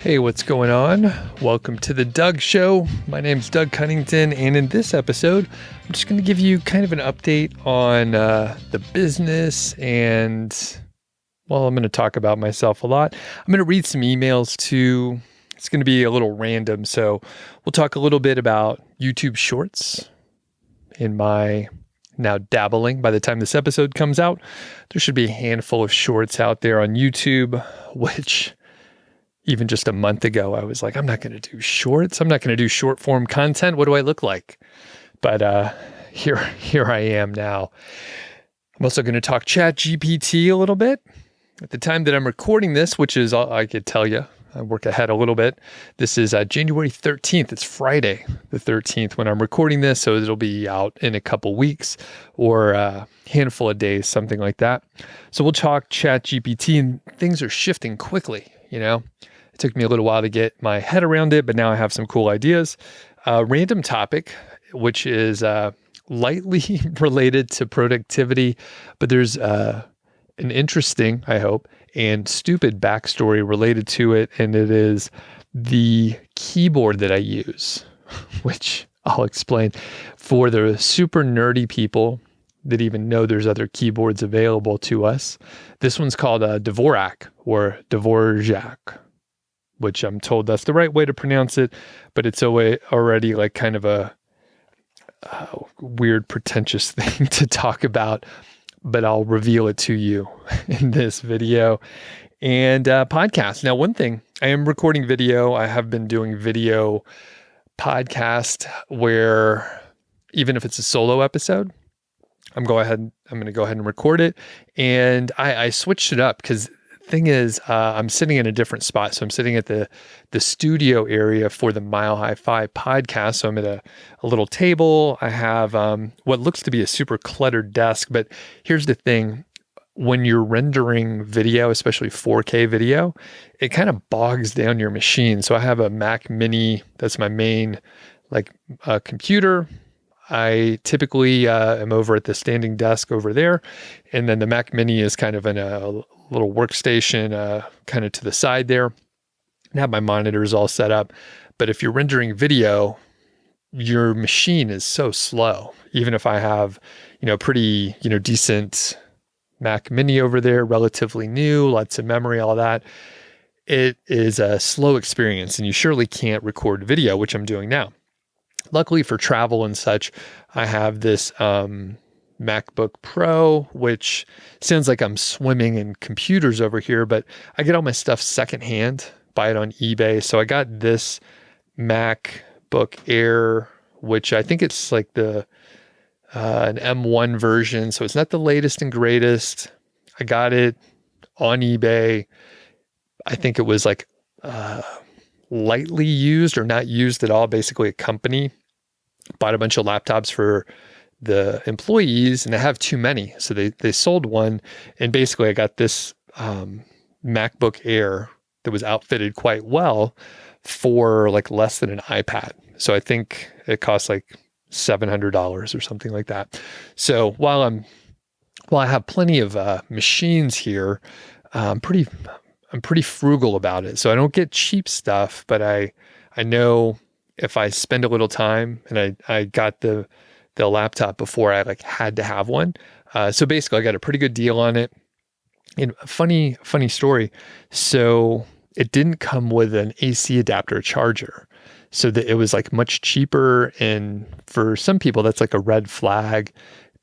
Hey, what's going on? Welcome to the Doug.Show. My name's Doug Cunnington, and in this episode, I'm just going to give you kind of an update on the business, and, well, I'm going to talk about myself a lot. I'm going to read some emails too. It's going to be a little random, so we'll talk a little bit about YouTube Shorts in my now dabbling. By the time this episode comes out, there should be a handful of shorts out there on YouTube, which even just a month ago, I was like, I'm not going to do shorts. I'm not going to do short form content. What do I look like? But here I am now. I'm also going to talk ChatGPT a little bit. At the time that I'm recording this, which is, I could tell you, I work ahead a little bit. This is January 13th. It's Friday the 13th when I'm recording this. So it'll be out in a couple weeks or a handful of days, something like that. So we'll talk ChatGPT, and things are shifting quickly, you know. It took me a little while to get my head around it, but now I have some cool ideas. Random topic, which is lightly related to productivity, but there's an interesting, I hope, and stupid backstory related to it, and it is the keyboard that I use, which I'll explain. For the super nerdy people that even know there's other keyboards available to us, this one's called Dvorak or Dvorak, which I'm told that's the right way to pronounce it, but it's already like kind of a weird, pretentious thing to talk about, but I'll reveal it to you in this video and podcast. Now, one thing, I am recording video. I have been doing video podcast where even if it's a solo episode, I'm going to go ahead and record it. And I switched it up because thing is, I'm sitting in a different spot. So I'm sitting at the studio area for the Mile High 5 podcast. So I'm at a little table. I have what looks to be a super cluttered desk. But here's the thing. When you're rendering video, especially 4K video, it kind of bogs down your machine. So I have a Mac Mini. That's my main computer. I typically am over at the standing desk over there. And then the Mac Mini is kind of in a little workstation kind of to the side there. I have my monitors all set up. But if you're rendering video, your machine is so slow. Even if I have, pretty, decent Mac Mini over there, relatively new, lots of memory, all that, it is a slow experience. And you surely can't record video, which I'm doing now. Luckily for travel and such, I have this MacBook Pro, which sounds like I'm swimming in computers over here, but I get all my stuff secondhand, buy it on eBay. So I got this MacBook Air, which I think it's like an M1 version. So it's not the latest and greatest. I got it on eBay. I think it was like lightly used or not used at all. Basically, a company bought a bunch of laptops for the employees, and they have too many. So they sold one, and basically I got this MacBook Air that was outfitted quite well for like less than an iPad. So I think it cost like $700 or something like that. So while I have plenty of machines here, I'm pretty frugal about it. So I don't get cheap stuff, but I know if I spend a little time, and I got the laptop before I had to have one. So basically I got a pretty good deal on it. And a funny story. So it didn't come with an AC adapter charger. So that it was like much cheaper. And for some people, that's like a red flag.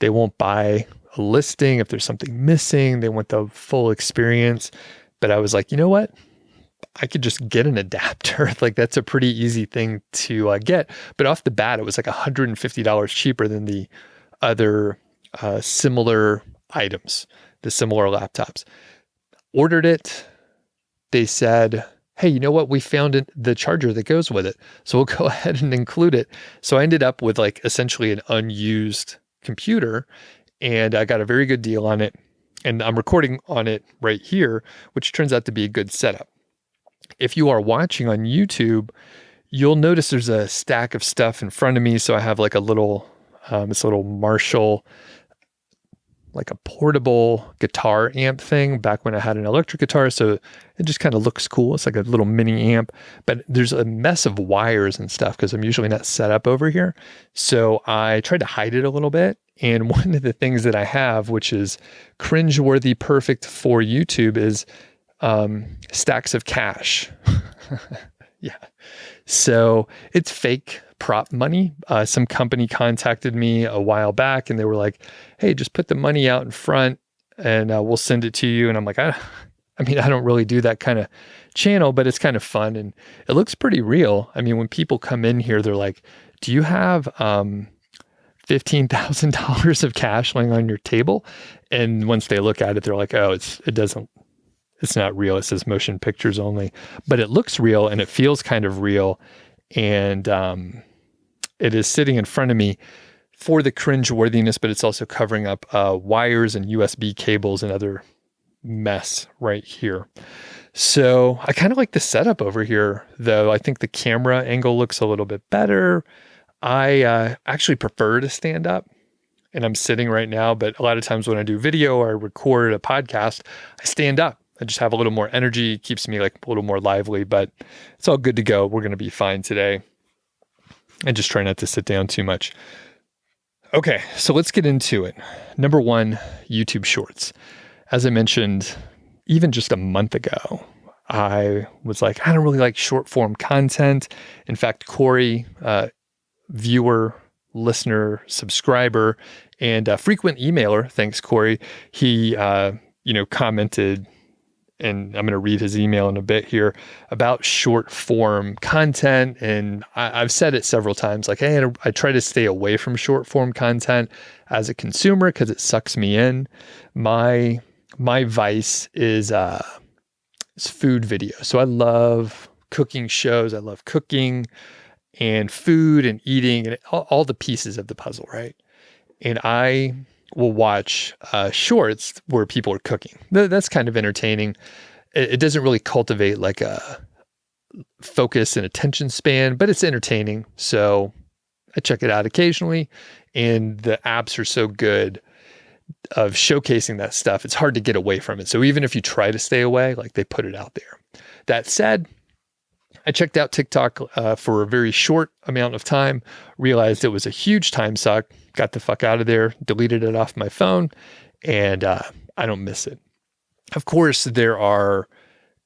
They won't buy a listing. If there's something missing, they want the full experience. But I was like, you know what? I could just get an adapter. Like that's a pretty easy thing to get. But off the bat, it was like $150 cheaper than the other similar items, the similar laptops. Ordered it. They said, hey, you know what? We found the charger that goes with it. So we'll go ahead and include it. So I ended up with like essentially an unused computer, and I got a very good deal on it. And I'm recording on it right here, which turns out to be a good setup. If you are watching on YouTube, you'll notice there's a stack of stuff in front of me. So I have like a little, this little Marshall like a portable guitar amp thing back when I had an electric guitar. So it just kind of looks cool. It's like a little mini amp, but there's a mess of wires and stuff because I'm usually not set up over here. So I tried to hide it a little bit. And one of the things that I have, which is cringeworthy perfect for YouTube, is stacks of cash. Yeah. So it's fake prop money. Some company contacted me a while back and they were like, hey, just put the money out in front and we'll send it to you. And I'm like, I don't really do that kind of channel, but it's kind of fun and it looks pretty real. I mean, when people come in here, they're like, do you have $15,000 of cash laying on your table? And once they look at it, they're like, oh, it's not real. It says motion pictures only, but it looks real and it feels kind of real. And it is sitting in front of me for the cringeworthiness, but it's also covering up wires and USB cables and other mess right here. So I kind of like the setup over here, though. I think the camera angle looks a little bit better. I actually prefer to stand up. And I'm sitting right now, but a lot of times when I do video or I record a podcast, I stand up. I just have a little more energy. It keeps me like a little more lively, but it's all good to go. We're going to be fine today. And just try not to sit down too much. Okay, so let's get into it. Number one, YouTube Shorts. As I mentioned, even just a month ago, I was like, I don't really like short form content. In fact, Corey, viewer, listener, subscriber, and frequent emailer, thanks Corey, he commented, and I'm going to read his email in a bit here, about short form content. And I've said it several times, like, hey, I try to stay away from short form content as a consumer because it sucks me in. My vice is food videos. So I love cooking shows. I love cooking and food and eating and all the pieces of the puzzle, right? And I will watch shorts where people are cooking. That's kind of entertaining. It doesn't really cultivate like a focus and attention span, but it's entertaining. So I check it out occasionally, and the apps are so good of showcasing that stuff. It's hard to get away from it. So even if you try to stay away, like they put it out there. That said, I checked out TikTok for a very short amount of time, realized it was a huge time suck, got the fuck out of there, deleted it off my phone, and I don't miss it. Of course, there are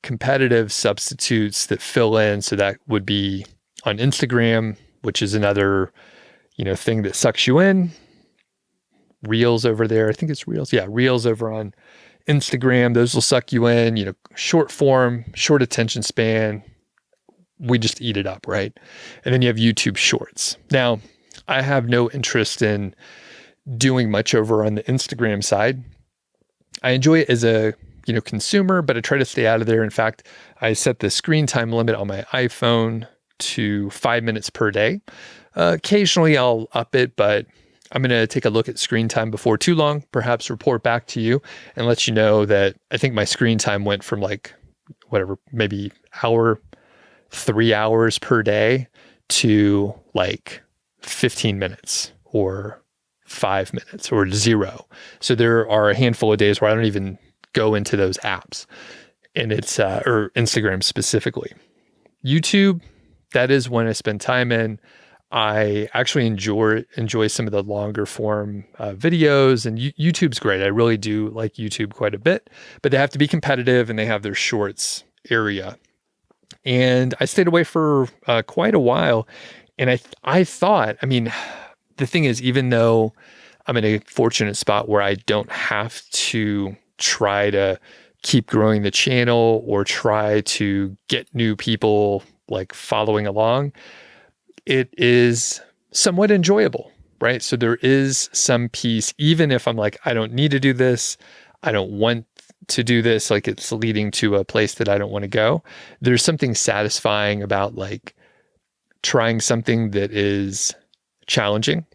competitive substitutes that fill in. So that would be on Instagram, which is another, thing that sucks you in. Reels over there. I think it's Reels. Yeah, Reels over on Instagram. Those will suck you in, short form, short attention span. We just eat it up, right? And then you have YouTube Shorts. Now, I have no interest in doing much over on the Instagram side. I enjoy it as a consumer, but I try to stay out of there. In fact, I set the screen time limit on my iPhone to 5 minutes per day. Occasionally, I'll up it, but I'm going to take a look at screen time before too long, perhaps report back to you and let you know that I think my screen time went from maybe 3 hours per day to like 15 minutes or 5 minutes or 0. So there are a handful of days where I don't even go into those apps, and it's, or Instagram specifically. YouTube, that is when I spend time in. I actually enjoy some of the longer form videos, and YouTube's great. I really do like YouTube quite a bit, but they have to be competitive and they have their shorts area. And I stayed away for quite a while. And I thought, the thing is, even though I'm in a fortunate spot where I don't have to try to keep growing the channel or try to get new people like following along, it is somewhat enjoyable, right? So there is some piece, even if I'm like, I don't need to do this, I don't want to do this, like it's leading to a place that I don't want to go. There's something satisfying about like trying something that is challenging,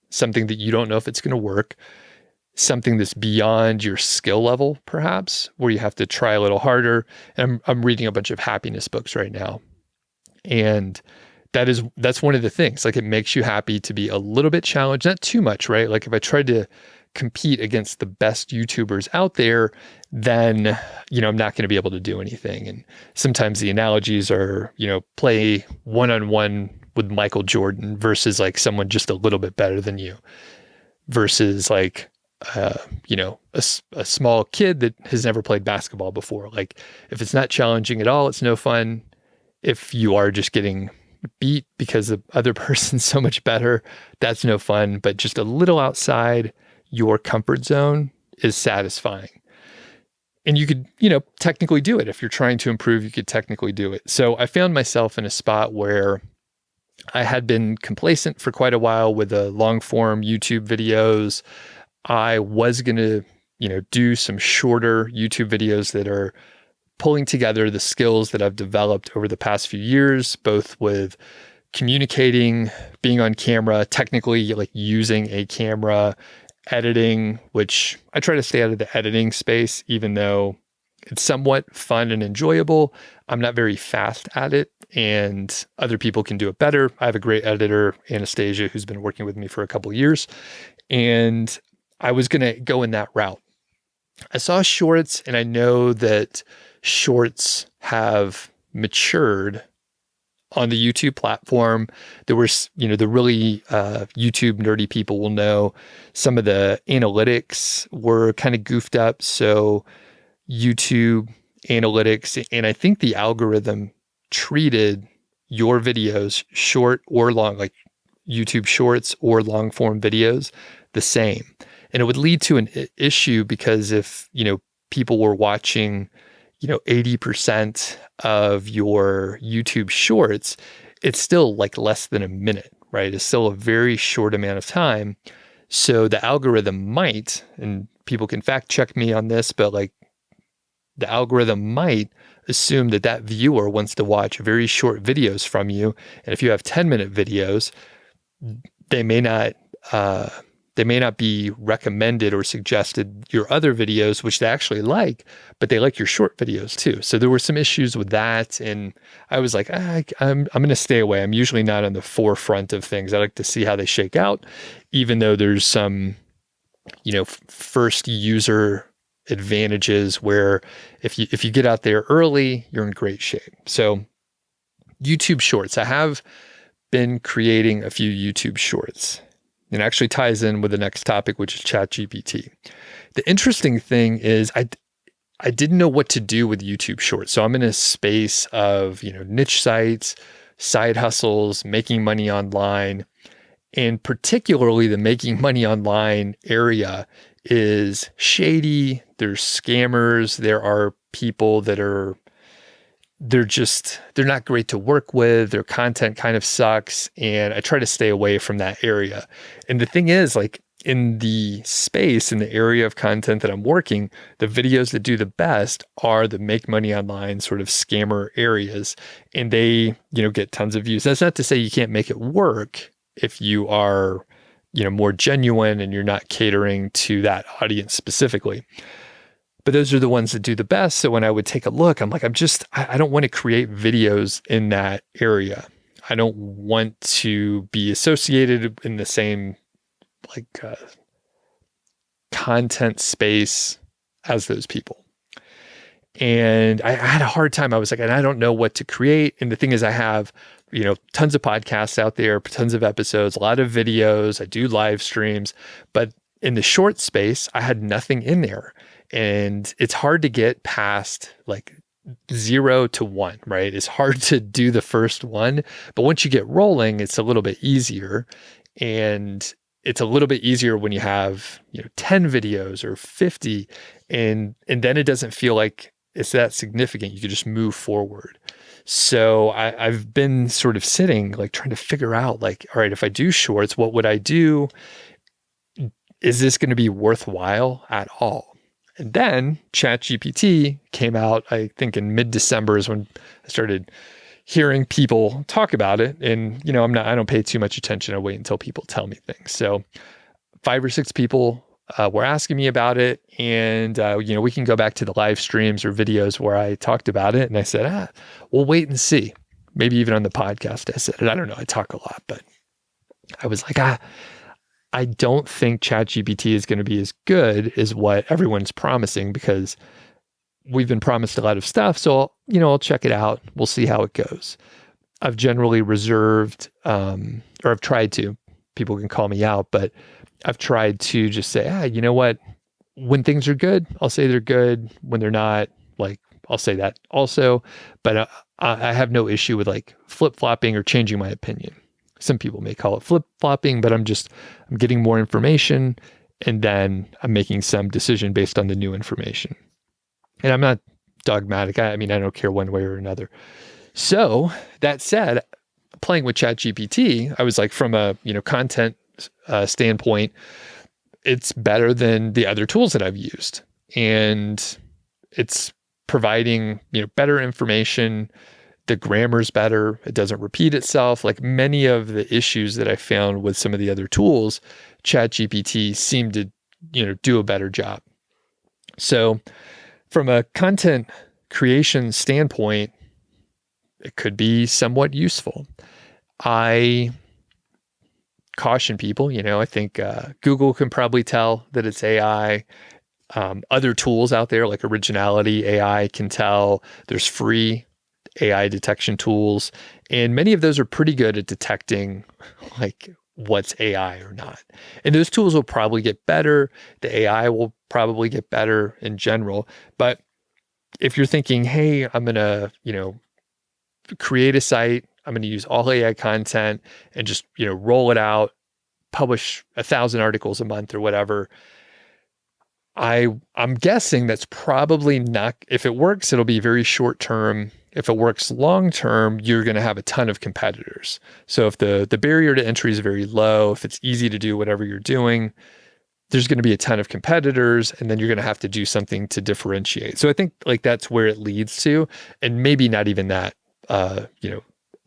something that you don't know if it's going to work, something that's beyond your skill level, perhaps, where you have to try a little harder. And I'm reading a bunch of happiness books right now. And that's one of the things, like it makes you happy to be a little bit challenged, not too much, right? Like if I tried to compete against the best YouTubers out there, then, I'm not going to be able to do anything. And sometimes the analogies are, play one-on-one with Michael Jordan versus like someone just a little bit better than you versus like, a small kid that has never played basketball before. Like if it's not challenging at all, it's no fun. If you are just getting beat because the other person's so much better, that's no fun. But just a little outside your comfort zone is satisfying. And you could, technically do it. If you're trying to improve, you could technically do it. So I found myself in a spot where I had been complacent for quite a while with the long form YouTube videos. I was going to, do some shorter YouTube videos that are pulling together the skills that I've developed over the past few years, both with communicating, being on camera, technically like using a camera, editing, which I try to stay out of the editing space, even though it's somewhat fun and enjoyable. I'm not very fast at it, and other people can do it better. I have a great editor, Anastasia, who's been working with me for a couple of years, and I was going to go in that route. I saw shorts, and I know that shorts have matured on the YouTube platform. There was, the really YouTube nerdy people will know some of the analytics were kind of goofed up. So YouTube analytics, and I think the algorithm treated your videos, short or long, like YouTube shorts or long form videos, the same. And it would lead to an issue because if, people were watching, 80% of your YouTube shorts, it's still like less than a minute, right? It's still a very short amount of time. So the algorithm might, and people can fact check me on this, but like the algorithm might assume that that viewer wants to watch very short videos from you. And if you have 10-minute videos, they may not be recommended or suggested your other videos, which they actually like, but they like your short videos too. So there were some issues with that. And I was like, I'm going to stay away. I'm usually not on the forefront of things. I like to see how they shake out, even though there's some, first user advantages where if you get out there early, you're in great shape. So YouTube shorts, I have been creating a few YouTube shorts. It actually ties in with the next topic, which is ChatGPT. The interesting thing is I didn't know what to do with YouTube Shorts. So I'm in a space of, niche sites, side hustles, making money online. And particularly the making money online area is shady. There's scammers. There are people that they're not great to work with. Their content kind of sucks. And I try to stay away from that area. And the thing is, like in the space, in the area of content that I'm working, the videos that do the best are the make money online sort of scammer areas. And they, get tons of views. That's not to say you can't make it work if you are, more genuine and you're not catering to that audience specifically. But those are the ones that do the best. So when I would take a look, I'm like, I don't want to create videos in that area. I don't want to be associated in the same content space as those people. And I had a hard time. I was like, and I don't know what to create. And the thing is, I have, tons of podcasts out there, tons of episodes, a lot of videos. I do live streams, but in the short space, I had nothing in there. And it's hard to get past like 0 to 1, right? It's hard to do the first one, but once you get rolling, it's a little bit easier. And it's a little bit easier when you have, 10 videos or 50, and then it doesn't feel like it's that significant. You can just move forward. So I've been sort of sitting, like trying to figure out like, all right, if I do shorts, what would I do? Is this going to be worthwhile at all? And then ChatGPT came out, I think in mid-December is when I started hearing people talk about it. And, I don't pay too much attention. I wait until people tell me things. So 5 or 6 people were asking me about it. And, we can go back to the live streams or videos where I talked about it. And I said, we'll wait and see. Maybe even on the podcast, I said it. I don't know. I talk a lot, but I was like, I don't think ChatGPT is going to be as good as what everyone's promising, because we've been promised a lot of stuff. So, I'll check it out. We'll see how it goes. I've generally reserved, or I've tried to, people can call me out, but I've tried to just say, you know what? When things are good, I'll say they're good. When they're not, like, I'll say that also. But I have no issue with like flip-flopping or changing my opinion. Some people may call it flip-flopping, but I'm getting more information, and then I'm making some decision based on the new information. And I'm not dogmatic. I don't care one way or another. So that said, playing with ChatGPT, I was like, from a content standpoint, it's better than the other tools that I've used, and it's providing better information. The grammar's better. It doesn't repeat itself. Like many of the issues that I found with some of the other tools, ChatGPT seemed to do a better job. So from a content creation standpoint, it could be somewhat useful. I caution people, I think Google can probably tell that it's AI. Other tools out there like Originality AI can tell. There's free AI detection tools, and many of those are pretty good at detecting like what's AI or not. And those tools will probably get better. The AI will probably get better in general. But if you're thinking, hey, I'm going to, create a site, I'm going to use all AI content and just, roll it out, publish 1,000 articles a month or whatever, I'm guessing that's probably not, if it works, it'll be very short term. If it works long term, you're going to have a ton of competitors. So if the barrier to entry is very low, if it's easy to do whatever you're doing, there's going to be a ton of competitors, and then you're going to have to do something to differentiate. So I think like that's where it leads to, and maybe not even that,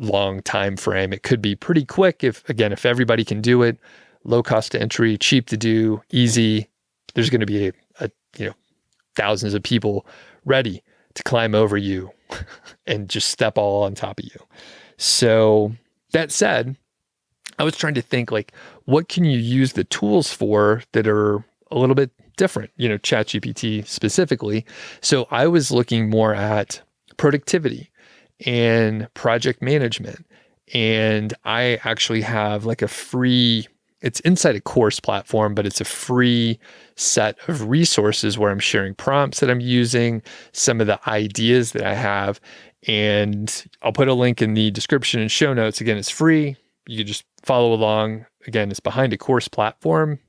long time frame. It could be pretty quick if everybody can do it, low cost to entry, cheap to do, easy. There's going to be thousands of people ready to climb over you and just step all on top of you. So that said, I was trying to think like, what can you use the tools for that are a little bit different, ChatGPT specifically. So I was looking more at productivity and project management. And I actually have like it's inside a course platform, but it's a free set of resources where I'm sharing prompts that I'm using, some of the ideas that I have, and I'll put a link in the description and show notes. Again, it's free. You can just follow along. Again, it's behind a course platform,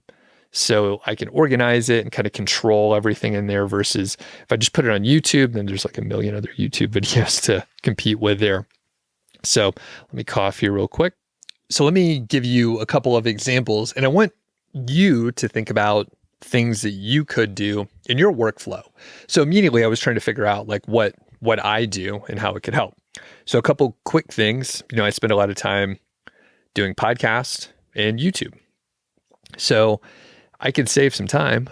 so I can organize it and kind of control everything in there versus if I just put it on YouTube, then there's like a million other YouTube videos to compete with there. So let me cough here real quick. So let me give you a couple of examples, and I want you to think about things that you could do in your workflow. So immediately I was trying to figure out like what I do and how it could help. So a couple quick things, I spend a lot of time doing podcasts and YouTube. So I could save some time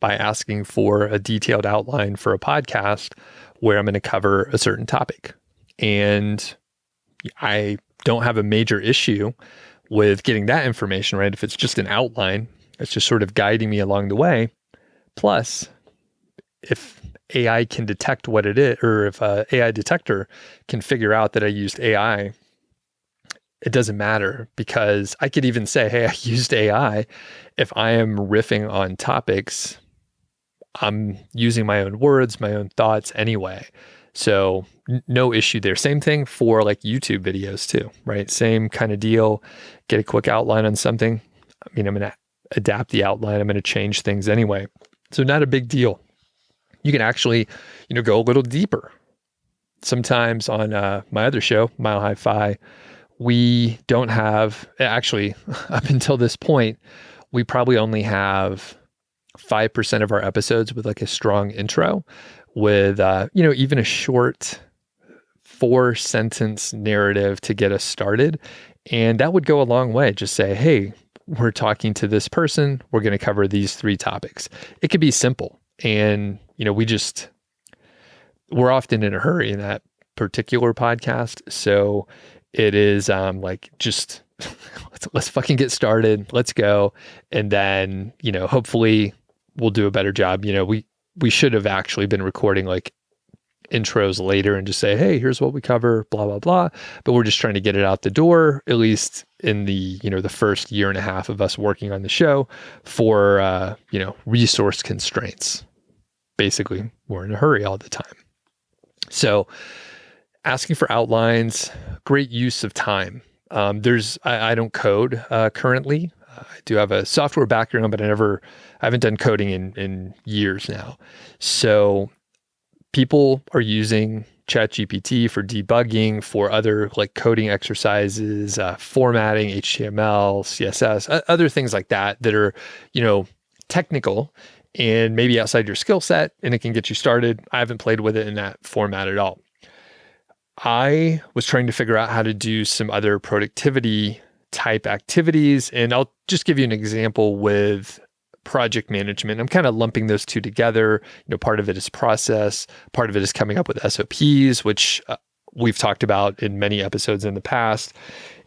by asking for a detailed outline for a podcast where I'm going to cover a certain topic. And I don't have a major issue with getting that information, right? If it's just an outline, it's just sort of guiding me along the way. Plus, if AI can detect what it is, or if a AI detector can figure out that I used AI, it doesn't matter, because I could even say, hey, I used AI. If I am riffing on topics, I'm using my own words, my own thoughts anyway. So no issue there. Same thing for like YouTube videos too, right? Same kind of deal. Get a quick outline on something. I'm going to adapt the outline. I'm going to change things anyway. So not a big deal. You can actually, go a little deeper. Sometimes on my other show, Mile High Fi, we don't have, actually, up until this point, we probably only have 5% of our episodes with like a strong intro with, even a short 4-sentence narrative to get us started. And that would go a long way. Just say, hey, we're talking to this person. We're going to cover these 3 topics. It could be simple. And, we're often in a hurry in that particular podcast. So it is like just let's fucking get started. Let's go. And then, hopefully we'll do a better job. We should have actually been recording like intros later and just say, hey, here's what we cover, blah, blah, blah. But we're just trying to get it out the door, at least in the, the first year and a half of us working on the show for, resource constraints. Basically, we're in a hurry all the time. So asking for outlines, great use of time. I don't code currently. I do have a software background, but I haven't done coding in years now. So people are using ChatGPT for debugging, for other like coding exercises, formatting, HTML, CSS, other things like that are, technical and maybe outside your skill set, and it can get you started. I haven't played with it in that format at all. I was trying to figure out how to do some other productivity type activities, and I'll just give you an example with project management. I'm kind of lumping those two together. Part of it is process, part of it is coming up with SOPs, which we've talked about in many episodes in the past,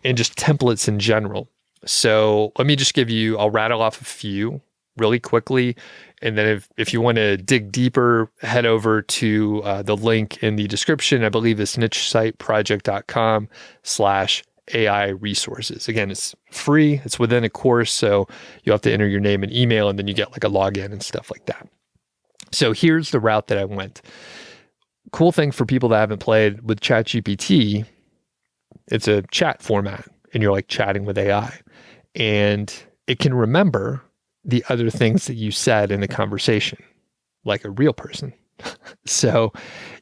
and just templates in general. So let me just I'll rattle off a few really quickly. And then if you want to dig deeper, head over to the link in the description. I believe it's nichesiteproject.com/AI resources. Again, it's free. It's within a course. So you have to enter your name and email, and then you get like a login and stuff like that. So here's the route that I went. Cool thing for people that haven't played with ChatGPT, it's a chat format, and you're like chatting with AI, and it can remember the other things that you said in the conversation, like a real person. So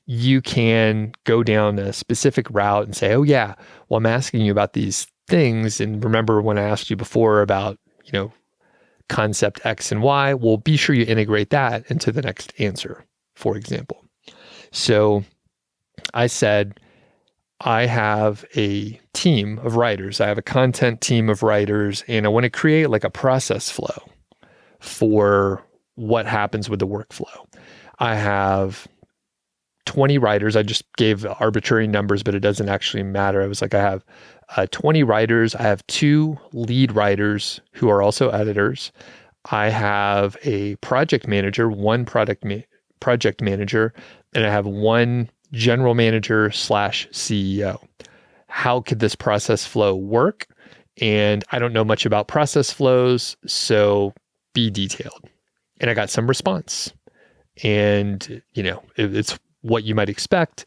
you can go down a specific route and say, oh yeah, well, I'm asking you about these things. And remember when I asked you before about, concept X and Y, well, be sure you integrate that into the next answer, for example. So I said, I have a team of writers. I have a content team of writers, and I want to create like a process flow for what happens with the workflow. I have 20 writers. I just gave arbitrary numbers, but it doesn't actually matter. I was like, I have 20 writers. I have 2 lead writers who are also editors. I have a project manager, one project manager, and I have one general manager / CEO. How could this process flow work? And I don't know much about process flows, so be detailed. And I got some response. And, it's what you might expect.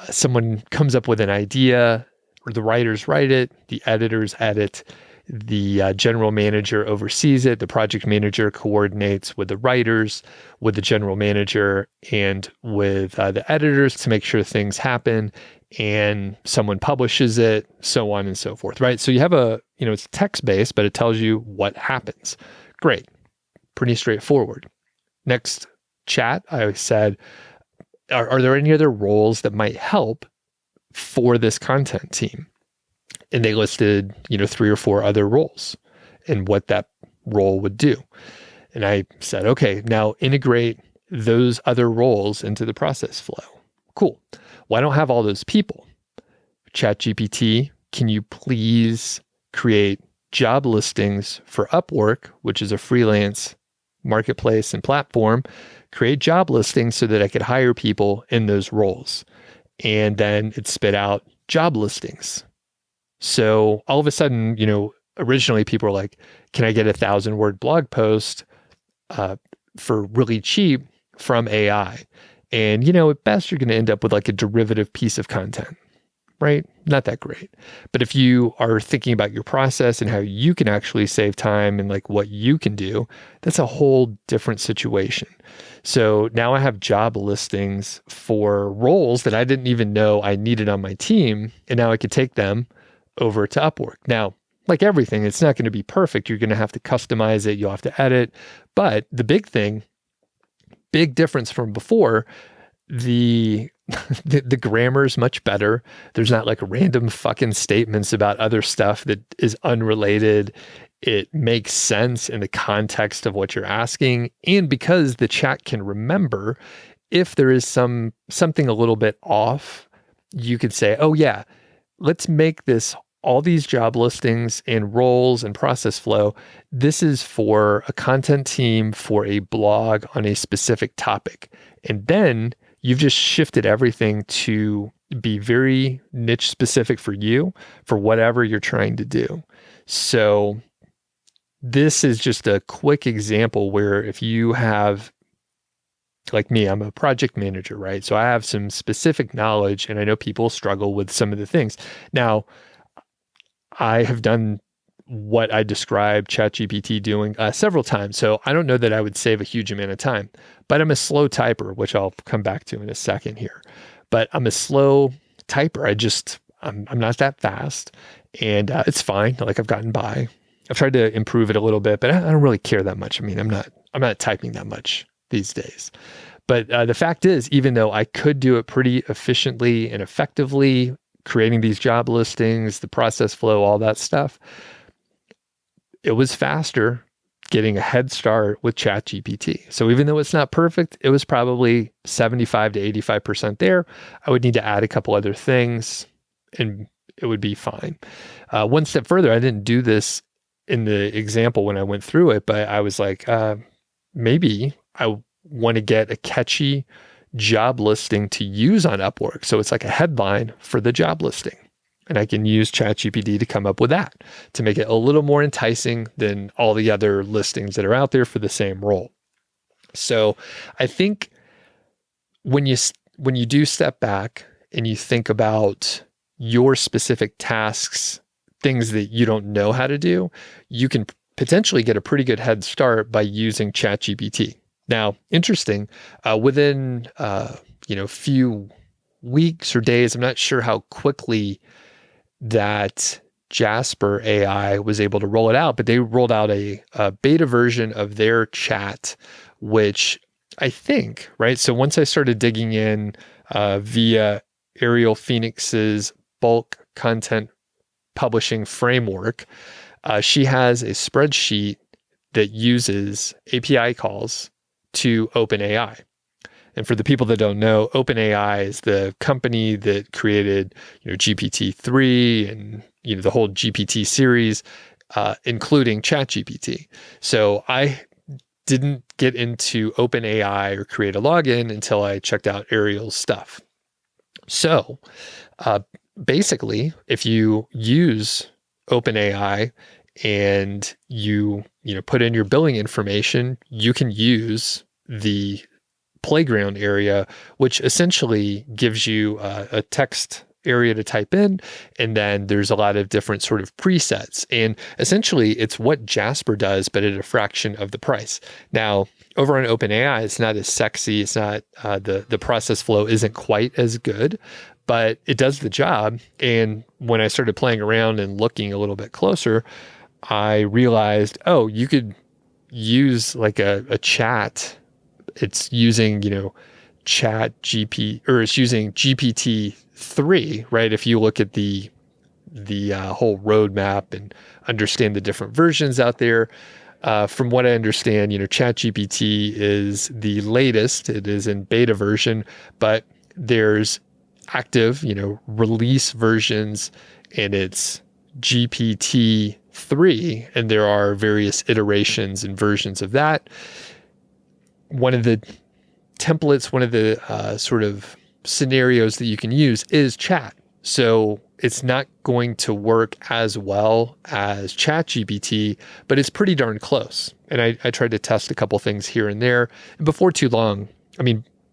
Someone comes up with an idea, or the writers write it, the editors edit, the general manager oversees it, the project manager coordinates with the writers, with the general manager, and with the editors to make sure things happen, and someone publishes it, so on and so forth, right? So you have it's text-based, but it tells you what happens. Great. Pretty straightforward. Next chat, I said, are there any other roles that might help for this content team? And they listed, 3 or 4 other roles and what that role would do. And I said, okay, now integrate those other roles into the process flow. Cool. Well, I don't have all those people. ChatGPT, can you please create job listings for Upwork, which is a freelance marketplace and platform, create job listings so that I could hire people in those roles. And then it spit out job listings. So all of a sudden, originally people were like, can I get 1,000-word blog post for really cheap from AI? And, at best, you're going to end up with like a derivative piece of content, right? Not that great. But if you are thinking about your process and how you can actually save time and like what you can do, that's a whole different situation. So now I have job listings for roles that I didn't even know I needed on my team. And now I could take them over to Upwork. Now, like everything, it's not going to be perfect. You're going to have to customize it. You'll have to edit. But the big difference from before, the grammar is much better. There's not like random fucking statements about other stuff that is unrelated. It makes sense in the context of what you're asking. And because the chat can remember, if there is something a little bit off, you could say, oh yeah, let's make this all these job listings and roles and process flow, this is for a content team for a blog on a specific topic. And then you've just shifted everything to be very niche specific for you, for whatever you're trying to do. So this is just a quick example where if you have, like me, I'm a project manager, right? So I have some specific knowledge, and I know people struggle with some of the things. Now, I have done what I described ChatGPT doing several times. So I don't know that I would save a huge amount of time, but I'm a slow typer, which I'll come back to in a second here. But I'm a slow typer. I'm not that fast, and it's fine. Like, I've gotten by. I've tried to improve it a little bit, but I don't really care that much. I mean, I'm not typing that much these days. But the fact is, even though I could do it pretty efficiently and effectively, creating these job listings, the process flow, all that stuff, it was faster getting a head start with ChatGPT. So even though it's not perfect, it was probably 75 to 85% there. I would need to add a couple other things and it would be fine. One step further, I didn't do this in the example when I went through it, but I was like, maybe I want to get a catchy job listing to use on Upwork. So it's like a headline for the job listing. And I can use ChatGPT to come up with that to make it a little more enticing than all the other listings that are out there for the same role. So I think when you do step back and you think about your specific tasks, things that you don't know how to do, you can potentially get a pretty good head start by using ChatGPT. Now, interesting, within few weeks or days, I'm not sure how quickly that Jasper AI was able to roll it out, but they rolled out a beta version of their chat, which I think, right? So once I started digging in via Ariel Phoenix's bulk content publishing framework, she has a spreadsheet that uses API calls to OpenAI. And for the people that don't know, OpenAI is the company that created, GPT-3 and the whole GPT series, including ChatGPT. So I didn't get into OpenAI or create a login until I checked out Ariel's stuff. So basically, if you use OpenAI and you put in your billing information, you can use the playground area, which essentially gives you a text area to type in, and then there's a lot of different sort of presets. And essentially, it's what Jasper does, but at a fraction of the price. Now, over on OpenAI, it's not as sexy. It's not the process flow isn't quite as good, but it does the job. And when I started playing around and looking a little bit closer, I realized, oh, you could use like a chat. It's using, ChatGPT, or it's using GPT-3, right? If you look at the whole roadmap and understand the different versions out there, from what I understand, ChatGPT is the latest. It is in beta version, but there's active, release versions, and it's GPT-3, and there are various iterations and versions of that. One of the templates, one of the sort of scenarios that you can use is chat. So it's not going to work as well as ChatGPT, but it's pretty darn close. And I tried to test a couple things here and there. And before too long,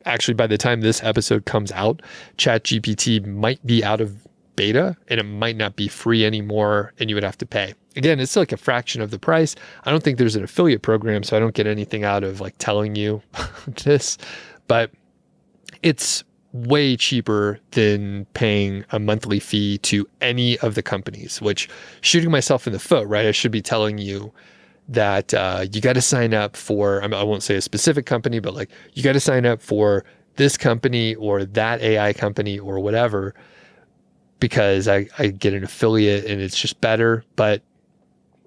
actually, by the time this episode comes out, ChatGPT might be out of beta and it might not be free anymore, and you would have to pay. Again, it's like a fraction of the price. I don't think there's an affiliate program, so I don't get anything out of like telling you this, but it's way cheaper than paying a monthly fee to any of the companies, which, shooting myself in the foot, right? I should be telling you that you got to sign up for, I won't say a specific company, but like you got to sign up for this company or that AI company or whatever, because I get an affiliate and it's just better. But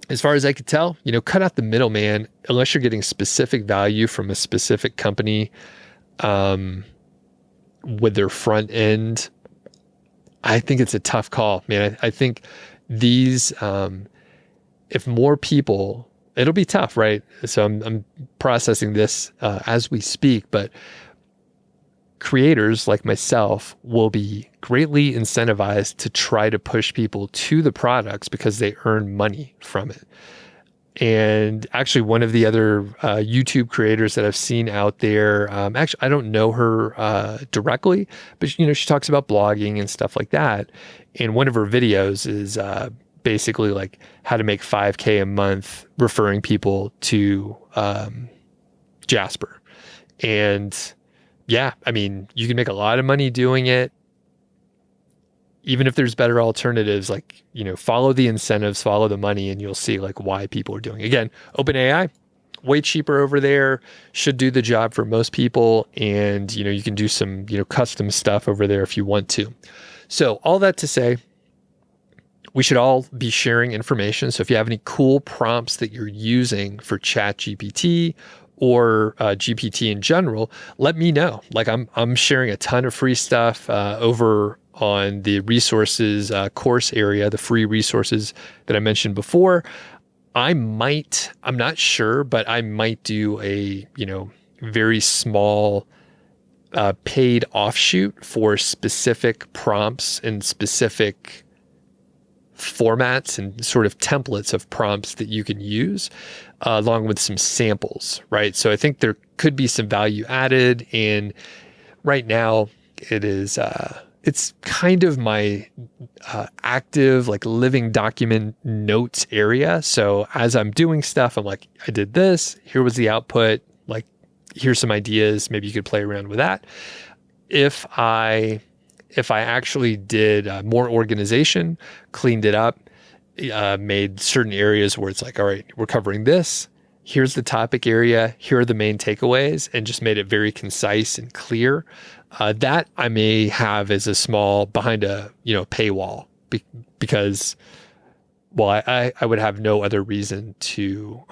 as far as I could tell, cut out the middleman, unless you're getting specific value from a specific company with their front end. I think it's a tough call, man. I think these, if more people, it'll be tough, right? So I'm processing this as we speak, but creators like myself will be greatly incentivized to try to push people to the products because they earn money from it. And actually, one of the other YouTube creators that I've seen out there, actually, I don't know her directly, but she talks about blogging and stuff like that. And one of her videos is basically like how to make $5,000 a month referring people to Jasper. And yeah, I mean, you can make a lot of money doing it. Even if there's better alternatives, like, follow the incentives, follow the money, and you'll see like why people are doing it. Again, OpenAI, way cheaper over there, should do the job for most people. And, you can do some, custom stuff over there if you want to. So all that to say, we should all be sharing information. So if you have any cool prompts that you're using for ChatGPT or GPT in general, let me know. Like I'm sharing a ton of free stuff over on the resources course area, the free resources that I mentioned before. I'm not sure, but I might do a, very small paid offshoot for specific prompts and specific formats and sort of templates of prompts that you can use along with some samples, right? So I think there could be some value added. And right now it is, it's kind of my active, like living document notes area. So as I'm doing stuff, I'm like, I did this, here was the output, like, here's some ideas, maybe you could play around with that. If I actually did more organization, cleaned it up, made certain areas where it's like, all right, we're covering this, here's the topic area, here are the main takeaways, and just made it very concise and clear. That I may have as a small behind a paywall because, well, I would have no other reason to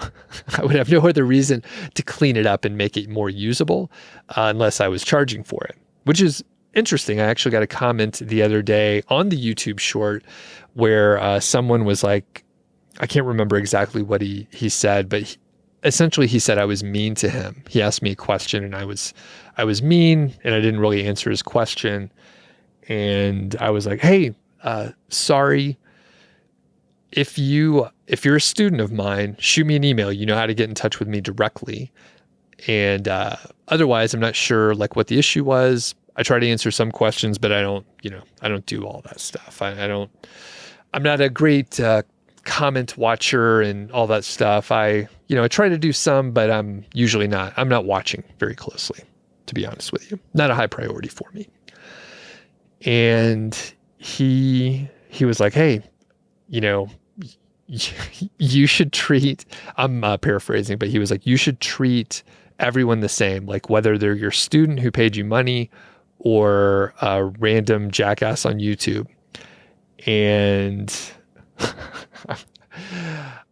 clean it up and make it more usable unless I was charging for it, which is interesting. I actually got a comment the other day on the YouTube short where someone was like, I can't remember exactly what he said, but essentially he said I was mean to him. He asked me a question and I was mean and I didn't really answer his question. And I was like, hey, sorry. If you're a student of mine, shoot me an email. You know how to get in touch with me directly. And otherwise, I'm not sure like what the issue was. I try to answer some questions, but I don't do all that stuff. I'm not a great comment watcher and all that stuff. I try to do some, but I'm not watching very closely, to be honest with you. Not a high priority for me. And he was like, hey, you should treat, I'm paraphrasing, but he was like, you should treat everyone the same, like whether they're your student who paid you money or a random jackass on YouTube. And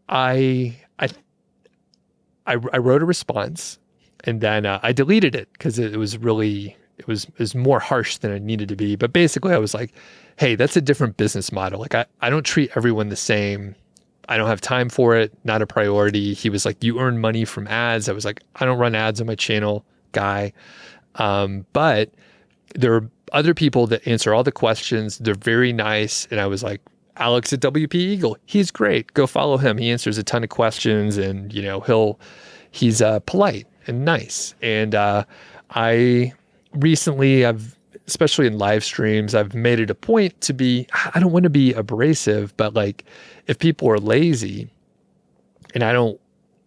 I wrote a response and then I deleted it because it was more harsh than it needed to be. But basically I was like, hey, that's a different business model. Like I don't treat everyone the same. I don't have time for it. Not a priority. He was like, you earn money from ads. I was like, I don't run ads on my channel, guy. But there are other people that answer all the questions. They're very nice. And I was like, Alex at WP Eagle, he's great. Go follow him. He answers a ton of questions and, he's polite and nice. And I recently, especially in live streams, I've made it a point to be, I don't want to be abrasive, but like if people are lazy and I don't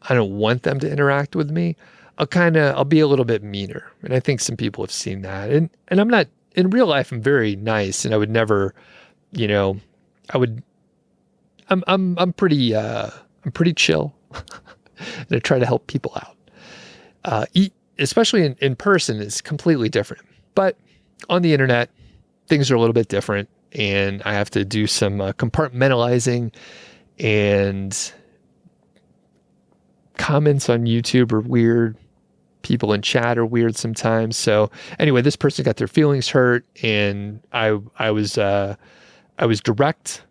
want them to interact with me, I'll be a little bit meaner. And I think some people have seen that. And I'm not, in real life, I'm very nice and I would never, I'm pretty chill and I try to help people out. Especially in person, it's completely different. But on the internet, things are a little bit different and I have to do some compartmentalizing, and comments on YouTube are weird. People in chat are weird sometimes. So anyway, this person got their feelings hurt and I was direct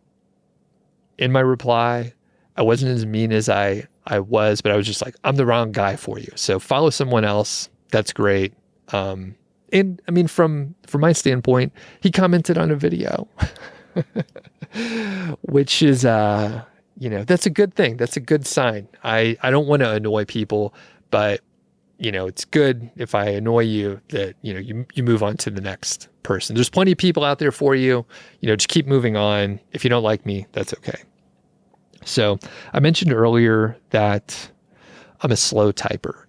in my reply. I wasn't as mean as I was, but I was just like, I'm the wrong guy for you. So follow someone else. That's great. And I mean, from my standpoint, he commented on a video, which is, that's a good thing. That's a good sign. I don't want to annoy people, but it's good if I annoy you that, you move on to the next person. There's plenty of people out there for you, just keep moving on. If you don't like me, that's okay. So I mentioned earlier that I'm a slow typer.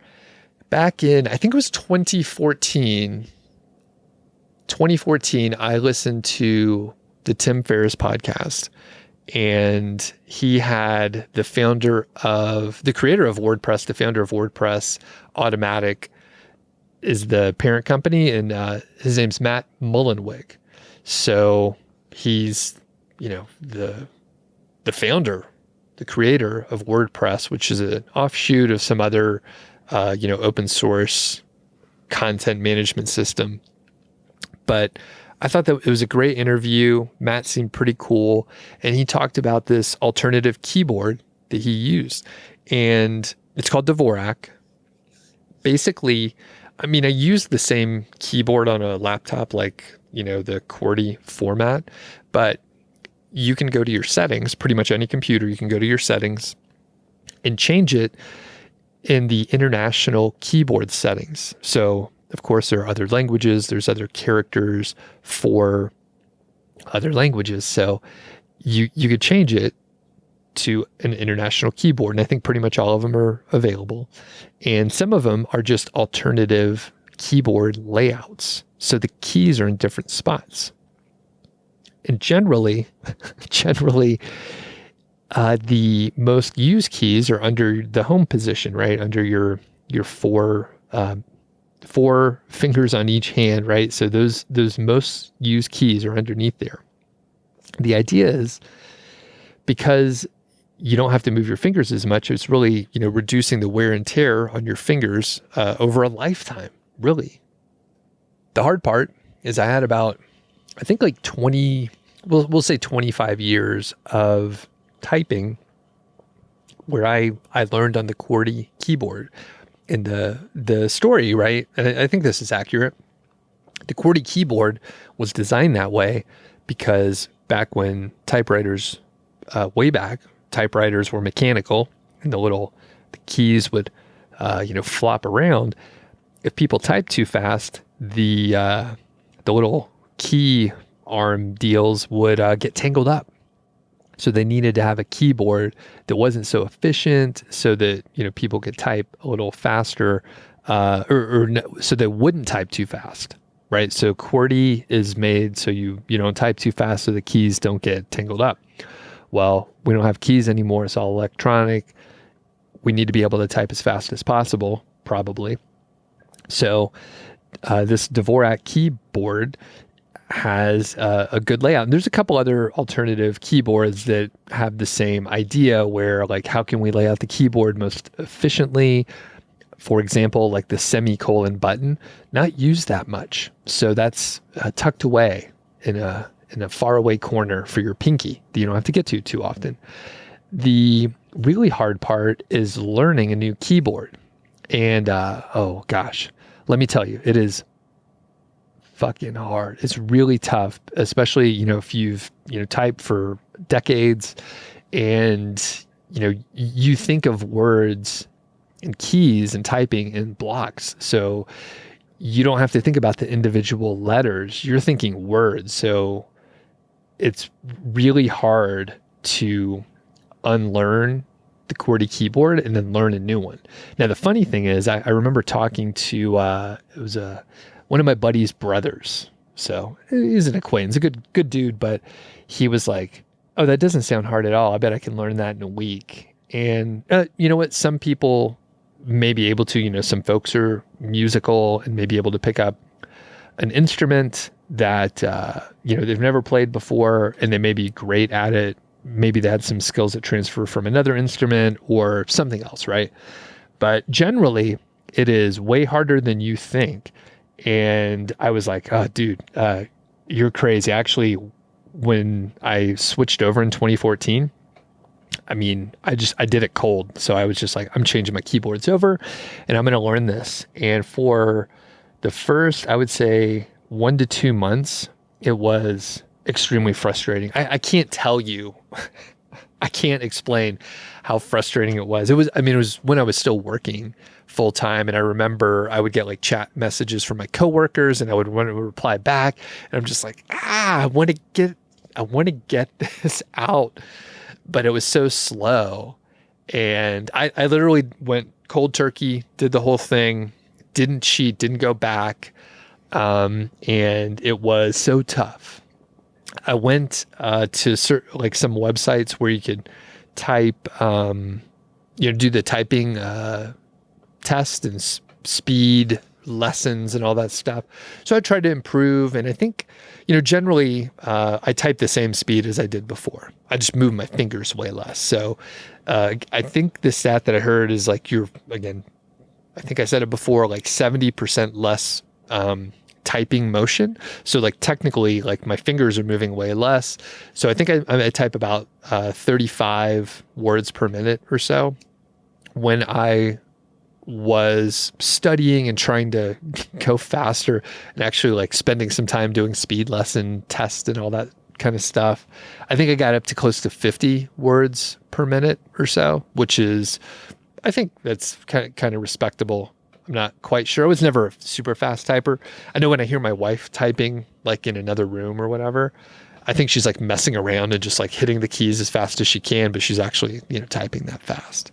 Back in, I think it was 2014, I listened to the Tim Ferris podcast, and he had the creator of WordPress, the founder of WordPress, Automatic is the parent company, and his name's Matt Mullenweg. So he's, the founder, the creator of WordPress, which is an offshoot of some other, open source content management system. But I thought that it was a great interview. Matt seemed pretty cool. And he talked about this alternative keyboard that he used. And it's called Dvorak. Basically, I used the same keyboard on a laptop, like, the QWERTY format. But you can go to your settings, pretty much any computer, you can go to your settings and change it in the international keyboard settings. So, of course, there are other languages. There's other characters for other languages. So you could change it to an international keyboard. And I think pretty much all of them are available. And some of them are just alternative keyboard layouts. So the keys are in different spots. And generally, the most used keys are under the home position, right? Under your four fingers on each hand, right? So those most used keys are underneath there. The idea is because you don't have to move your fingers as much, it's really, reducing the wear and tear on your fingers over a lifetime, really. The hard part is I had about, I think like 20, we'll say 25 years of typing where I learned on the QWERTY keyboard. And the story, right? And I think this is accurate. The QWERTY keyboard was designed that way because back when typewriters, way back, typewriters were mechanical and the keys would, flop around. If people typed too fast, the little key arm deals would get tangled up. So they needed to have a keyboard that wasn't so efficient so that, people could type a little faster, so they wouldn't type too fast, right? So QWERTY is made so you don't type too fast so the keys don't get tangled up. Well, we don't have keys anymore. It's all electronic. We need to be able to type as fast as possible, probably. So this Dvorak keyboard has a good layout. And there's a couple other alternative keyboards that have the same idea where, like, how can we lay out the keyboard most efficiently? For example, like the semicolon button, not used that much. So that's tucked away in a faraway corner for your pinky that you don't have to get to too often. The really hard part is learning a new keyboard. And oh gosh, let me tell you, it is fucking hard. It's really tough, especially, if you've, typed for decades and, you think of words and keys and typing in blocks. So you don't have to think about the individual letters. You're thinking words. So it's really hard to unlearn the QWERTY keyboard and then learn a new one. Now, the funny thing is I remember talking to, it was one of my buddy's brothers. So he's an acquaintance, a good dude, but he was like, oh, that doesn't sound hard at all. I bet I can learn that in a week. And you know what? Some people may be able to, some folks are musical and may be able to pick up an instrument that, they've never played before and they may be great at it. Maybe they had some skills that transfer from another instrument or something else, right? But generally, it is way harder than you think. And I was like, oh, dude, you're crazy. Actually, when I switched over in 2014, I mean, I did it cold. So I was just like, I'm changing my keyboards over and I'm going to learn this. And for the first, I would say 1 to 2 months, it was extremely frustrating. I can't tell you, I can't explain how frustrating it was. It was when I was still working full time. And I remember I would get like chat messages from my coworkers and I would want to reply back. And I'm just like, I want to get this out. But it was so slow. And I literally went cold turkey, did the whole thing, didn't cheat, didn't go back. And it was so tough. I went to some websites where you could type, do the typing test and speed lessons and all that stuff. So I tried to improve. And I think, generally I type the same speed as I did before. I just move my fingers way less. So I think the stat that I heard is like I think I said it before, like 70% less typing motion. So like technically, like my fingers are moving way less. So I think I type about 35 words per minute or so. When I was studying and trying to go faster and actually like spending some time doing speed lesson tests and all that kind of stuff, I think I got up to close to 50 words per minute or so, which is, I think that's kind of respectable. I'm not quite sure. I was never a super fast typer. I know when I hear my wife typing like in another room or whatever, I think she's like messing around and just like hitting the keys as fast as she can, but she's actually, typing that fast.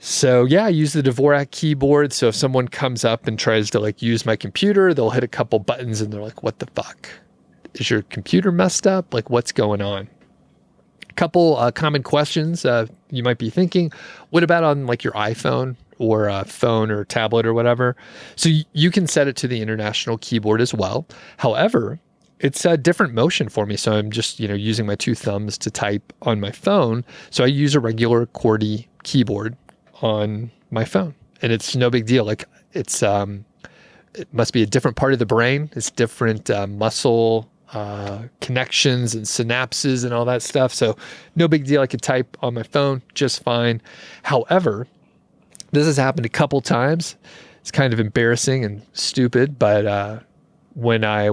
So yeah, I use the Dvorak Keyboard. So if someone comes up and tries to like use my computer, they'll hit a couple buttons and they're like, what the fuck? Is your computer messed up? Like what's going on? A couple common questions you might be thinking, what about on like your iPhone or phone or tablet or whatever? So you can set it to the international keyboard as well. However, it's a different motion for me. So I'm just, using my 2 thumbs to type on my phone. So I use a regular QWERTY keyboard on my phone and it's no big deal. Like it must be a different part of the brain. It's different muscle connections and synapses and all that stuff. So no big deal. I could type on my phone just fine. However, this has happened a couple times. It's kind of embarrassing and stupid, but when I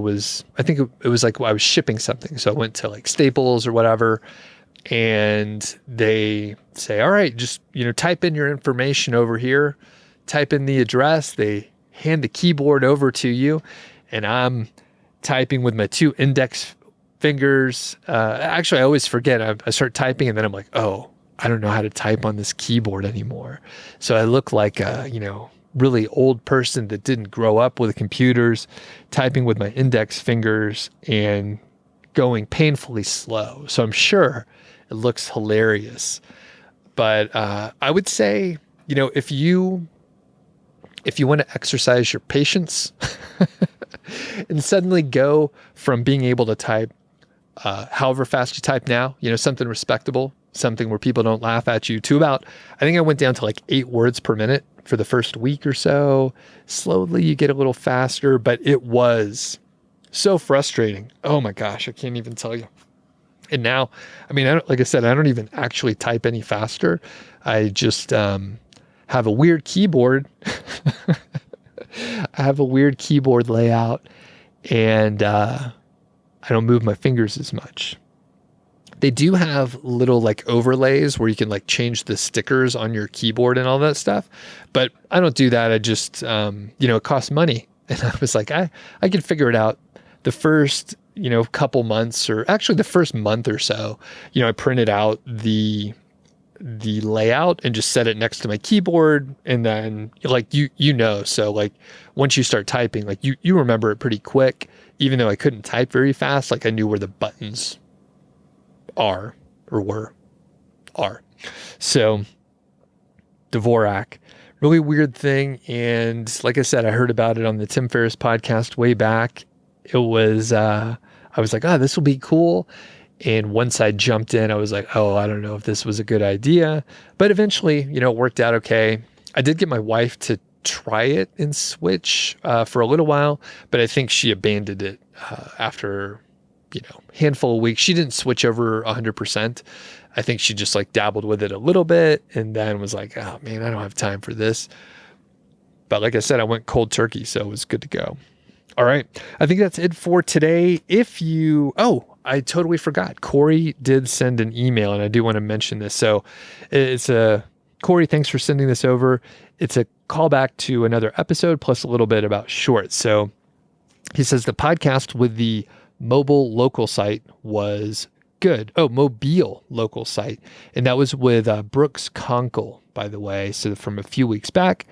think it was like I was shipping something. So I went to like Staples or whatever, and they say, all right, just, type in your information over here, type in the address. They hand the keyboard over to you and I'm typing with my 2 index fingers. Actually, I always forget. I start typing and then I'm like, oh, I don't know how to type on this keyboard anymore. So I look like a, really old person that didn't grow up with computers, typing with my index fingers and going painfully slow. So I'm sure it looks hilarious. But I would say, if you want to exercise your patience and suddenly go from being able to type however fast you type now, something respectable, something where people don't laugh at you, to about, I think I went down to like 8 words per minute for the first week or so. Slowly you get a little faster, but it was so frustrating. Oh my gosh, I can't even tell you. And now, like I said, I don't even actually type any faster. I just have a weird keyboard. I have a weird keyboard layout and I don't move my fingers as much. They do have little like overlays where you can like change the stickers on your keyboard and all that stuff. But I don't do that. I just, it costs money. And I was like, I can figure it out. The first, couple months, or actually the first month or so, I printed out the layout and just set it next to my keyboard. And then like, so like once you start typing, like you remember it pretty quick, even though I couldn't type very fast, like I knew where the buttons are. So Dvorak, really weird thing. And like I said, I heard about it on the Tim Ferris podcast way back. It was, I was like, oh, this will be cool. And once I jumped in, I was like, oh, I don't know if this was a good idea. But eventually, it worked out okay. I did get my wife to try it in Switch for a little while, but I think she abandoned it after, handful of weeks. She didn't switch over 100%. I think she just like dabbled with it a little bit and then was like, oh man, I don't have time for this. But like I said, I went cold turkey, so it was good to go. All right. I think that's it for today. I totally forgot. Corey did send an email, and I do want to mention this. So Corey, thanks for sending this over. It's a callback to another episode plus a little bit about shorts. So he says the podcast with the mobile local site was good. Oh, mobile local site. And that was with Brooks Conkle, by the way. So from a few weeks back.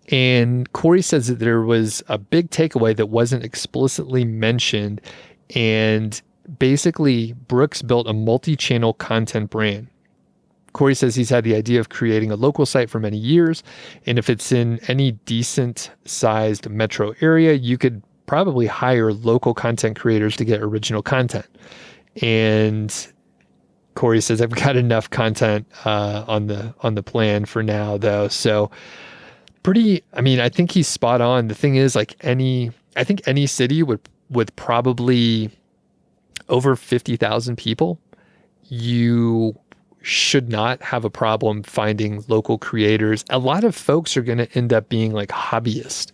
And Corey says that there was a big takeaway that wasn't explicitly mentioned. And basically, Brooks built a multi-channel content brand. Corey says he's had the idea of creating a local site for many years. And if it's in any decent sized metro area, you could probably hire local content creators to get original content. And Corey says, I've got enough content on the plan for now, though. So I think he's spot on. The thing is, like I think any city with probably over 50,000 people, you should not have a problem finding local creators. A lot of folks are going to end up being like hobbyists,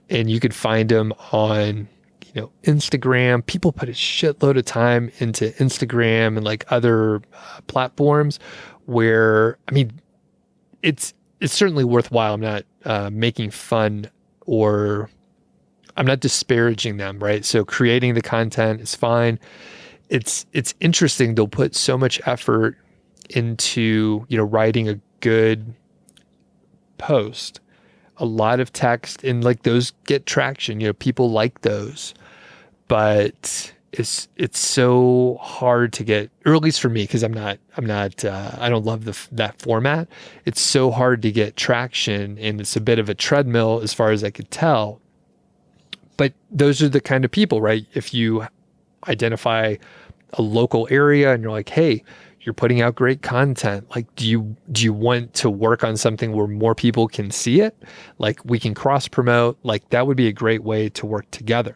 and you could find them on, Instagram. People put a shitload of time into Instagram and like other platforms where, it's certainly worthwhile. I'm not making fun or I'm not disparaging them, right? So creating the content is fine. It's interesting. They'll put so much effort into, writing a good post, a lot of text, and like those get traction, people like those, but it's so hard to get, or at least for me, because I don't love that format. It's so hard to get traction, and it's a bit of a treadmill as far as I could tell. But those are the kind of people, right? If you identify a local area and you're like, hey, you're putting out great content. Like, do you want to work on something where more people can see it? Like, we can cross promote. Like, that would be a great way to work together.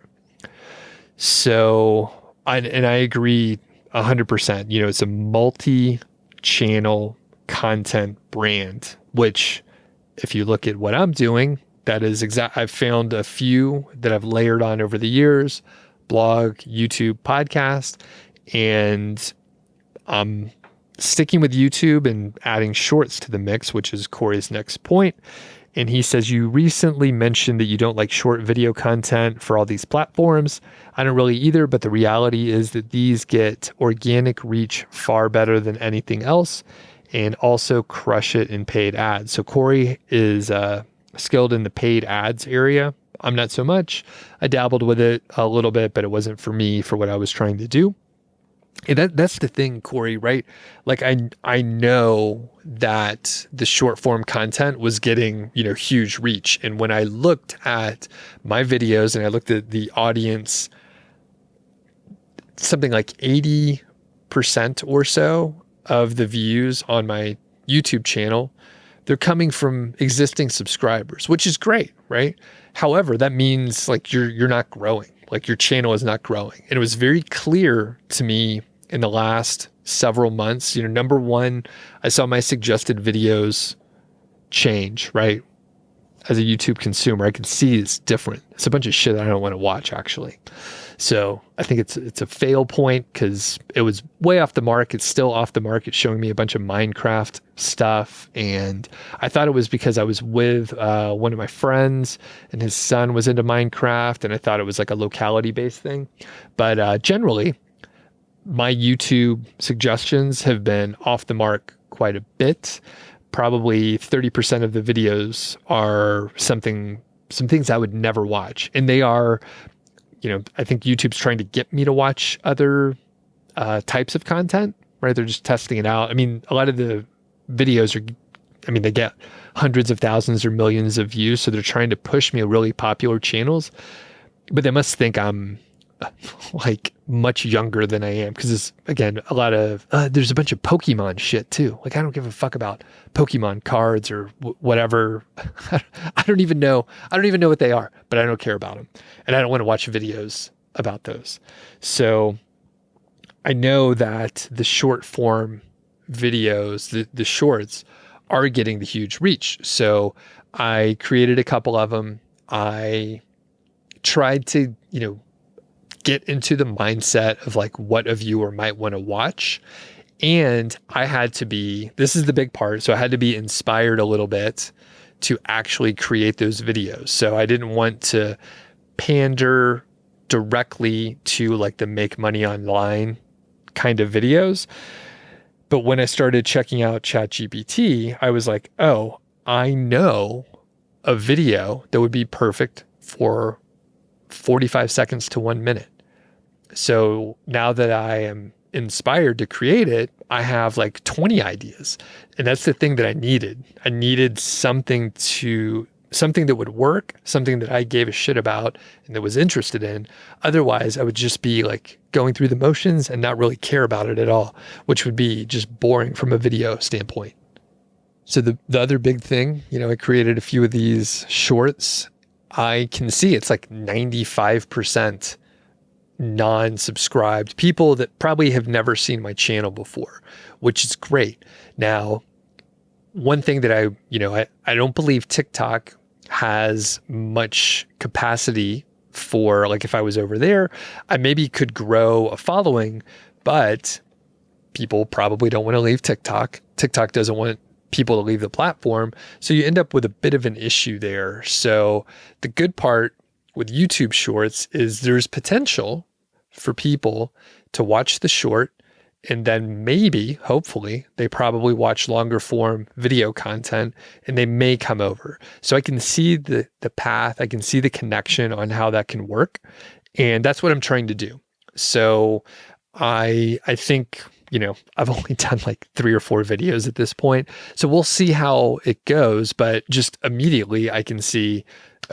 So, I agree 100%. It's a multi-channel content brand, which if you look at what I'm doing, that is I've found a few that I've layered on over the years: blog, YouTube, podcast, and I'm sticking with YouTube and adding shorts to the mix, which is Corey's next point. And he says, you recently mentioned that you don't like short video content for all these platforms. I don't really either, but the reality is that these get organic reach far better than anything else and also crush it in paid ads. So Corey is skilled in the paid ads area. I'm not so much. I dabbled with it a little bit, but it wasn't for me for what I was trying to do. And that's the thing, Corey, right? Like I know that the short form content was getting, huge reach. And when I looked at my videos and I looked at the audience, something like 80% or so of the views on my YouTube channel, they're coming from existing subscribers, which is great, right? However, that means like you're not growing. Like your channel is not growing. And it was very clear to me in the last several months. Number one, I saw my suggested videos change, right? As a YouTube consumer, I can see it's different. It's a bunch of shit that I don't want to watch, actually. So I think it's a fail point because it was way off the mark. It's still off the market, showing me a bunch of Minecraft stuff. And I thought it was because I was with one of my friends and his son was into Minecraft, and I thought it was like a locality-based thing. But generally, my YouTube suggestions have been off the mark quite a bit. Probably 30% of the videos are some things I would never watch. And they are, I think YouTube's trying to get me to watch other types of content, right? They're just testing it out. A lot of the videos are, they get hundreds of thousands or millions of views. So they're trying to push me to really popular channels, but they must think I'm like much younger than I am, because it's, again, a lot of there's a bunch of Pokemon shit too. Like, I don't give a fuck about Pokemon cards or whatever. I don't even know what they are, but I don't care about them, and I don't want to watch videos about those. So I know that the short form videos, the shorts, are getting the huge reach. So I created a couple of them. I tried to, get into the mindset of like what a viewer might want to watch. And I had to be, this is the big part. So I had to be inspired a little bit to actually create those videos. So I didn't want to pander directly to like the make money online kind of videos. But when I started checking out ChatGPT, I was like, oh, I know a video that would be perfect for 45 seconds to 1 minute. So now that I am inspired to create it, I have like 20 ideas. And that's the thing that I needed. I needed something that would work, something that I gave a shit about and that was interested in. Otherwise, I would just be like going through the motions and not really care about it at all, which would be just boring from a video standpoint. So the other big thing, I created a few of these shorts. I can see it's like 95% non-subscribed people that probably have never seen my channel before, which is great. Now, one thing that I don't believe TikTok has much capacity for, like if I was over there, I maybe could grow a following, but people probably don't want to leave TikTok. TikTok doesn't want people to leave the platform. So you end up with a bit of an issue there. So the good part with YouTube Shorts is there's potential for people to watch the short and then maybe, hopefully, they probably watch longer form video content and they may come over. So I can see the path, I can see the connection on how that can work. And that's what I'm trying to do. So I think, I've only done like 3 or 4 videos at this point. So we'll see how it goes, but just immediately I can see,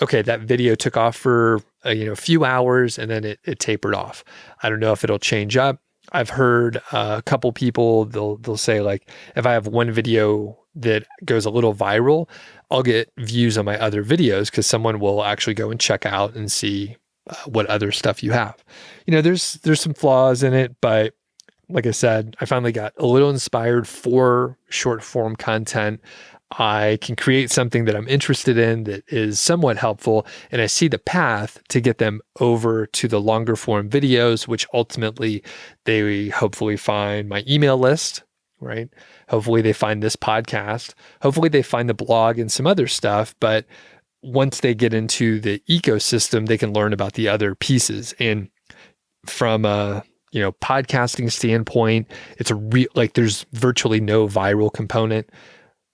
okay, that video took off for a few hours and then it tapered off. I don't know if it'll change up. I've heard a couple people, they'll say like, if I have one video that goes a little viral, I'll get views on my other videos because someone will actually go and check out and see what other stuff you have. There's some flaws in it, but like I said, I finally got a little inspired for short form content. I can create something that I'm interested in that is somewhat helpful, and I see the path to get them over to the longer form videos, which ultimately they hopefully find my email list, right? Hopefully they find this podcast. Hopefully they find the blog and some other stuff. But once they get into the ecosystem, they can learn about the other pieces. And from a podcasting standpoint, it's there's virtually no viral component.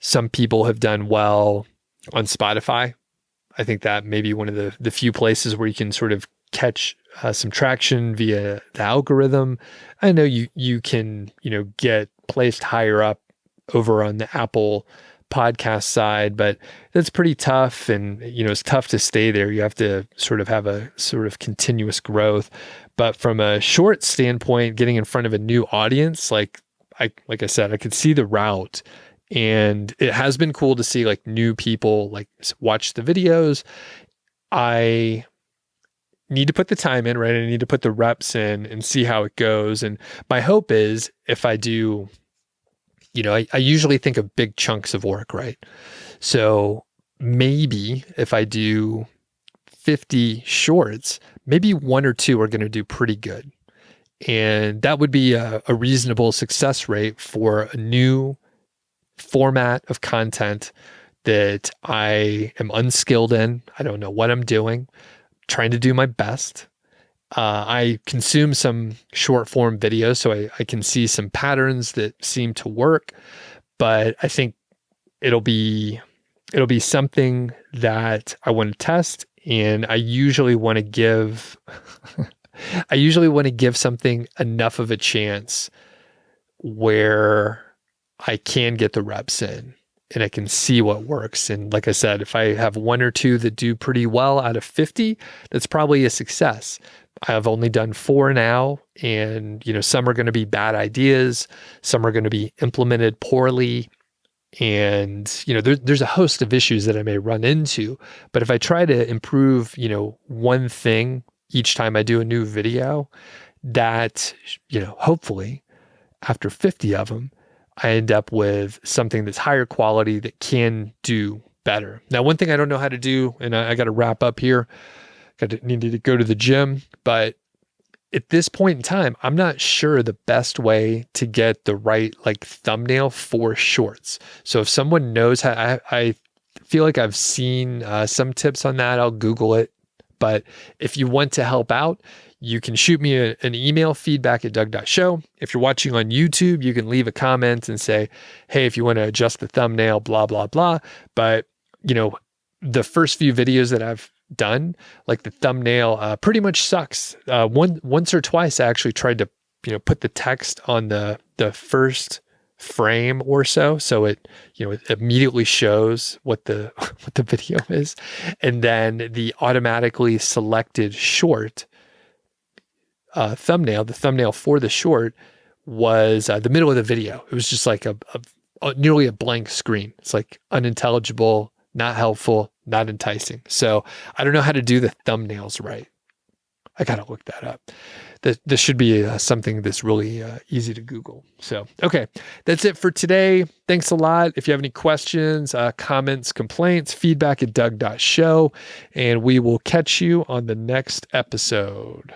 Some people have done well on Spotify. I think that may be one of the few places where you can sort of catch some traction via the algorithm. I know you can, get placed higher up over on the Apple podcast side, but that's pretty tough. And, it's tough to stay there. You have to sort of have a sort of continuous growth. But from a short standpoint, getting in front of a new audience, like I said, I could see the route. And it has been cool to see like new people like watch the videos. I need to put the time in, right? I need to put the reps in and see how it goes. And my hope is if I do, I usually think of big chunks of work, right? So maybe if I do 50 shorts, maybe 1 or 2 are going to do pretty good. And that would be a reasonable success rate for a new format of content that I am unskilled in. I don't know what I'm doing. I'm trying to do my best. I consume some short form videos, so I can see some patterns that seem to work, but I think it'll be something that I want to test. And I usually want to give something enough of a chance where I can get the reps in and I can see what works. And like I said, if I have 1 or 2 that do pretty well out of 50, that's probably a success. I've only done 4 now, and some are going to be bad ideas, some are going to be implemented poorly, and there's a host of issues that I may run into. But if I try to improve, one thing each time I do a new video, that hopefully after 50 of them, I end up with something that's higher quality that can do better. Now, one thing I don't know how to do, and I got to wrap up here, needed to go to the gym, but at this point in time, I'm not sure the best way to get the right like thumbnail for shorts. So if someone knows how, I feel like I've seen some tips on that. I'll Google it. But if you want to help out, you can shoot me an email, feedback@Doug.Show. If you're watching on YouTube, you can leave a comment and say, hey, if you want to adjust the thumbnail, blah, blah, blah. But, the first few videos that I've done, like the thumbnail pretty much sucks. Once or twice, I actually tried to, put the text on the first frame or so it it immediately shows what the what the video is, and then the automatically selected short thumbnail, the thumbnail for the short was the middle of the video. It was just like a nearly a blank screen. It's like unintelligible, not helpful, not enticing. So I don't know how to do the thumbnails right. I gotta look that up. This should be something that's really easy to Google. So, okay, that's it for today. Thanks a lot. If you have any questions, comments, complaints, feedback@Doug.Show, and we will catch you on the next episode.